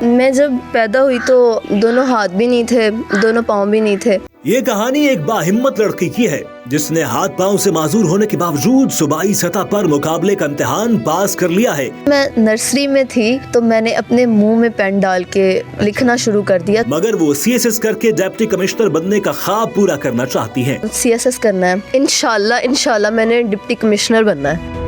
میں جب پیدا ہوئی تو دونوں ہاتھ بھی نہیں تھے, دونوں پاؤں بھی نہیں تھے. یہ کہانی ایک باہمت لڑکی کی ہے جس نے ہاتھ پاؤں سے معذور ہونے کے باوجود صوبائی سطح پر مقابلے کا امتحان پاس کر لیا ہے. میں نرسری میں تھی تو میں نے اپنے منہ میں پین ڈال کے لکھنا شروع کر دیا. مگر وہ CSS کر کے ڈپٹی کمشنر بننے کا خواب پورا کرنا چاہتی ہیں. CSS کرنا ہے انشاءاللہ میں نے ڈپٹی کمشنر بننا ہے.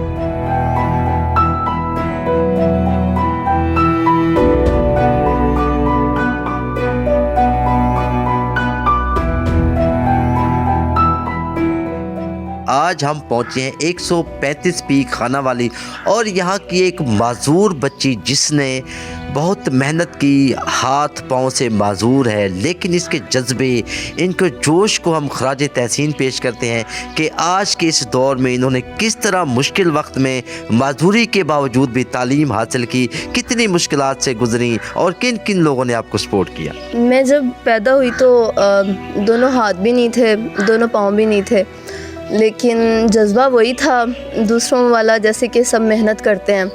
آج ہم پہنچے ہیں 135 پی خانہ والی اور یہاں کی ایک معذور بچی جس نے بہت محنت کی, ہاتھ پاؤں سے معذور ہے, لیکن اس کے جذبے, ان کے جوش کو ہم خراج تحسین پیش کرتے ہیں کہ آج کے اس دور میں انہوں نے کس طرح مشکل وقت میں معذوری کے باوجود بھی تعلیم حاصل کی, کتنی مشکلات سے گزری اور کن کن لوگوں نے آپ کو سپورٹ کیا. میں جب پیدا ہوئی تو دونوں ہاتھ بھی نہیں تھے, دونوں پاؤں بھی نہیں تھے, لیکن جذبہ وہی تھا دوسروں والا, جیسے کہ سب محنت کرتے ہیں.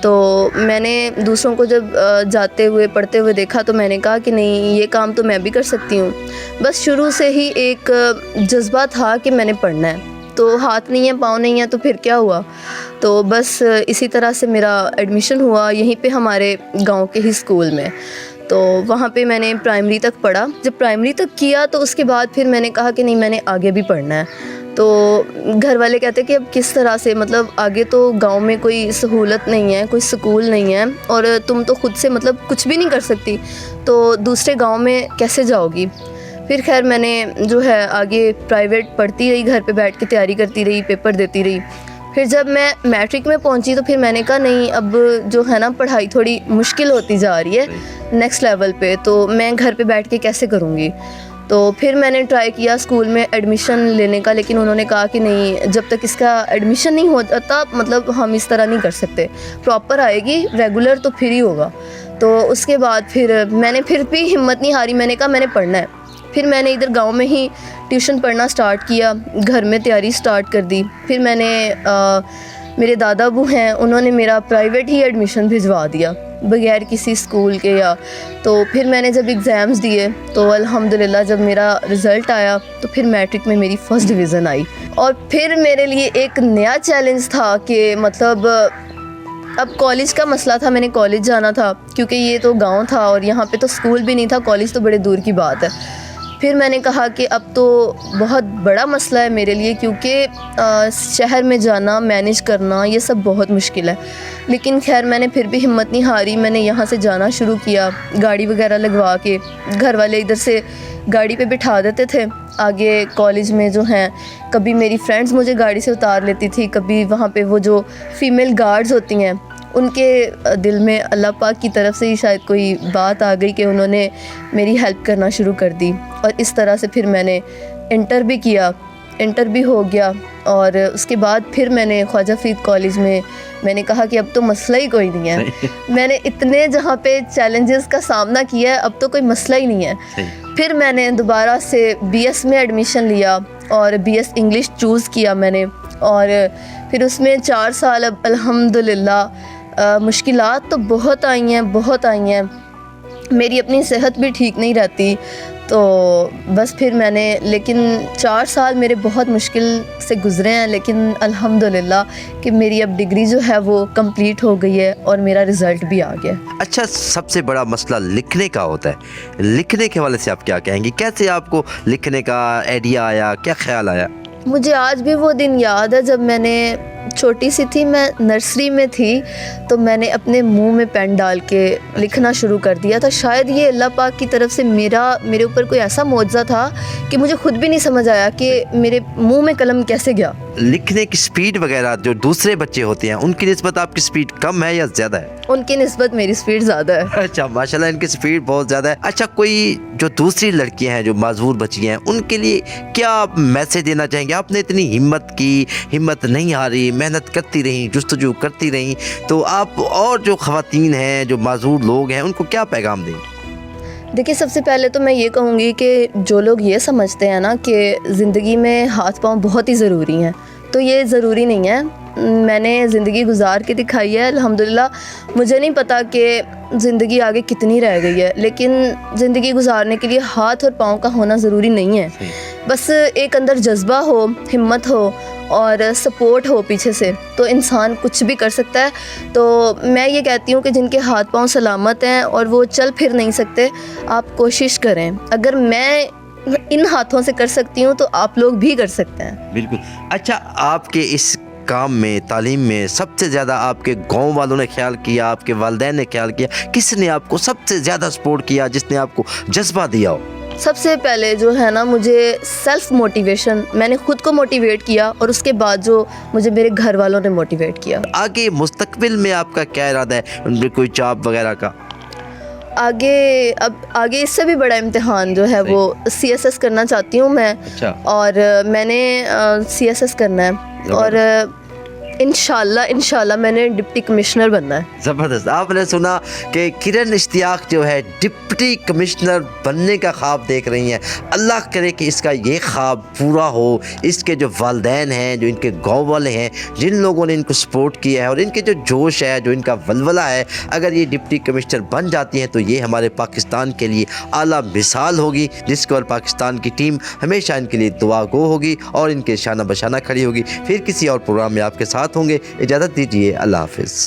تو میں نے دوسروں کو جب جاتے ہوئے پڑھتے ہوئے دیکھا تو میں نے کہا کہ نہیں, یہ کام تو میں بھی کر سکتی ہوں. بس شروع سے ہی ایک جذبہ تھا کہ میں نے پڑھنا ہے. تو ہاتھ نہیں ہے, پاؤں نہیں ہے, تو پھر کیا ہوا. تو بس اسی طرح سے میرا ایڈمیشن ہوا یہیں پہ ہمارے گاؤں کے ہی اسکول میں. تو وہاں پہ میں نے پرائمری تک پڑھا. جب پرائمری تک کیا تو اس کے بعد پھر میں نے کہا کہ نہیں, میں نے آگے بھی پڑھنا ہے. تو گھر والے کہتے کہ اب کس طرح سے, مطلب آگے تو گاؤں میں کوئی سہولت نہیں ہے, کوئی سکول نہیں ہے, اور تم تو خود سے مطلب کچھ بھی نہیں کر سکتی, تو دوسرے گاؤں میں کیسے جاؤ گی. پھر خیر میں نے جو ہے آگے پرائیویٹ پڑھتی رہی, گھر پہ بیٹھ کے تیاری کرتی رہی, پیپر دیتی رہی. پھر جب میں میٹرک میں پہنچی تو پھر میں نے کہا نہیں, اب جو ہے نا پڑھائی تھوڑی مشکل ہوتی جا رہی ہے نیکسٹ لیول پہ, تو میں گھر پہ بیٹھ کے کیسے کروں گی. تو پھر میں نے ٹرائی کیا اسکول میں ایڈمیشن لینے کا, لیکن انہوں نے کہا کہ نہیں, جب تک اس کا ایڈمیشن نہیں ہوتا مطلب ہم اس طرح نہیں کر سکتے, پراپر آئے گی ریگولر تو پھر ہی ہوگا. تو اس کے بعد پھر میں نے پھر بھی ہمت نہیں ہاری, میں نے کہا میں نے پڑھنا ہے. پھر میں نے ادھر گاؤں میں ہی ٹیوشن پڑھنا سٹارٹ کیا, گھر میں تیاری سٹارٹ کر دی. پھر میں نے میرے دادا ابو ہیں, انہوں نے میرا پرائیویٹ ہی ایڈمیشن بھجوا دیا بغیر کسی اسکول کے. تو پھر میں نے جب ایگزامز دیے تو الحمدللہ جب میرا رزلٹ آیا تو پھر میٹرک میں میری فرسٹ ڈویژن آئی. اور پھر میرے لیے ایک نیا چیلنج تھا کہ مطلب اب کالج کا مسئلہ تھا, میں نے کالج جانا تھا کیونکہ یہ تو گاؤں تھا اور یہاں پہ تو اسکول بھی نہیں تھا, کالج تو بڑے دور کی بات ہے. پھر میں نے کہا کہ اب تو بہت بڑا مسئلہ ہے میرے لیے, کیونکہ شہر میں جانا, مینیج کرنا, یہ سب بہت مشکل ہے. لیکن خیر میں نے پھر بھی ہمت نہیں ہاری, میں نے یہاں سے جانا شروع کیا گاڑی وغیرہ لگوا کے. گھر والے ادھر سے گاڑی پہ بٹھا دیتے تھے, آگے کالج میں جو ہیں کبھی میری فرینڈز مجھے گاڑی سے اتار لیتی تھی, کبھی وہاں پہ وہ جو فیمیل گارڈز ہوتی ہیں ان کے دل میں اللہ پاک کی طرف سے ہی شاید کوئی بات آ گئی کہ انہوں نے میری ہیلپ کرنا شروع کر دی. اور اس طرح سے پھر میں نے انٹر بھی کیا, انٹر بھی ہو گیا. اور اس کے بعد پھر میں نے خواجہ فرید کالج میں نے کہا کہ اب تو مسئلہ ہی کوئی نہیں ہے. میں نے اتنے جہاں پہ چیلنجز کا سامنا کیا ہے, اب تو کوئی مسئلہ ہی نہیں ہے. پھر میں نے دوبارہ سے BS میں ایڈمیشن لیا اور BS انگلش چوز کیا میں نے. اور پھر اس میں 4 سال اب الحمدللہ مشکلات تو بہت آئی ہیں. میری اپنی صحت بھی ٹھیک نہیں رہتی, تو بس پھر میں نے, لیکن 4 سال میرے بہت مشکل سے گزرے ہیں, لیکن الحمدللہ کہ میری اب ڈگری جو ہے وہ کمپلیٹ ہو گئی ہے اور میرا رزلٹ بھی آ گیا. اچھا, سب سے بڑا مسئلہ لکھنے کا ہوتا ہے, لکھنے کے حوالے سے آپ کیا کہیں گی, کیسے آپ کو لکھنے کا آئیڈیا آیا, کیا خیال آیا؟ مجھے آج بھی وہ دن یاد ہے جب میں نے چھوٹی سی تھی, میں نرسری میں تھی, تو میں نے اپنے منہ میں پین ڈال کے لکھنا شروع کر دیا تھا. شاید یہ اللہ پاک کی طرف سے میرے اوپر کوئی ایسا معجزہ تھا کہ مجھے خود بھی نہیں سمجھ آیا کہ میرے منہ میں قلم کیسے گیا. لکھنے کی سپیڈ وغیرہ جو دوسرے بچے ہوتے ہیں ان کی نسبت آپ کی سپیڈ کم ہے یا زیادہ ہے؟ ان کی نسبت میری سپیڈ زیادہ ہے. اچھا, ماشاءاللہ ان کی سپیڈ بہت زیادہ ہے. اچھا, کوئی جو دوسری لڑکیاں ہیں جو معذور بچی ہیں ان کے لیے کیا آپ میسیج دینا چاہیں گے؟ آپ نے اتنی ہمت کی, ہمت نہیں ہاری, محنت کرتی رہیں, جستجو کرتی رہیں, تو آپ اور جو خواتین ہیں جو معذور لوگ ہیں ان کو کیا پیغام دیں گے؟ دیکھیے, سب سے پہلے تو میں یہ کہوں گی کہ جو لوگ یہ سمجھتے ہیں نا کہ زندگی میں ہاتھ پاؤں بہت ہی ضروری ہیں, تو یہ ضروری نہیں ہے. میں نے زندگی گزار کے دکھائی ہے الحمدللہ. مجھے نہیں پتا کہ زندگی آگے کتنی رہ گئی ہے، لیکن زندگی گزارنے کے لیے ہاتھ اور پاؤں کا ہونا ضروری نہیں ہے. بس ایک اندر جذبہ ہو، ہمت ہو اور سپورٹ ہو پیچھے سے، تو انسان کچھ بھی کر سکتا ہے. تو میں یہ کہتی ہوں کہ جن کے ہاتھ پاؤں سلامت ہیں اور وہ چل پھر نہیں سکتے، آپ کوشش کریں. اگر میں ان ہاتھوں سے کر سکتی ہوں تو آپ لوگ بھی کر سکتے ہیں. بالکل. اچھا، آپ کے اس کام میں، تعلیم میں سب سے زیادہ آپ کے گاؤں والوں نے خیال کیا، آپ کے والدین نے خیال کیا، کس نے آپ کو سب سے زیادہ سپورٹ کیا، جس نے آپ کو جذبہ دیا ہو؟ سب سے پہلے جو ہے نا، مجھے سیلف موٹیویشن، میں نے خود کو موٹیویٹ کیا، اور اس کے بعد جو مجھے میرے گھر والوں نے موٹیویٹ کیا. آگے مستقبل میں آپ کا کیا ارادہ ہے، ان میں کوئی جاب وغیرہ کا؟ آگے اس سے بھی بڑا امتحان جو ہے وہ CSS کرنا چاہتی ہوں میں. اچھا. اور میں نے CSS کرنا ہے، اور انشاءاللہ میں نے ڈپٹی کمشنر بننا ہے. زبردست. آپ نے سنا کہ کرن اشتیاق جو ہے ڈپٹی کمشنر بننے کا خواب دیکھ رہی ہیں. اللہ کرے کہ اس کا یہ خواب پورا ہو. اس کے جو والدین ہیں، جو ان کے گاؤں والے ہیں، جن لوگوں نے ان کو سپورٹ کیا ہے، اور ان کے جو جوش ہے، جو ان کا ولولہ ہے، اگر یہ ڈپٹی کمشنر بن جاتی ہیں تو یہ ہمارے پاکستان کے لیے اعلیٰ مثال ہوگی، جس کو پاکستان کی ٹیم ہمیشہ ان کے لیے دعا گو ہوگی اور ان کے شانہ بشانہ کھڑی ہوگی. پھر کسی اور پروگرام میں آپ کے ساتھ ہوں گے. اجازت دیجیے. اللہ حافظ.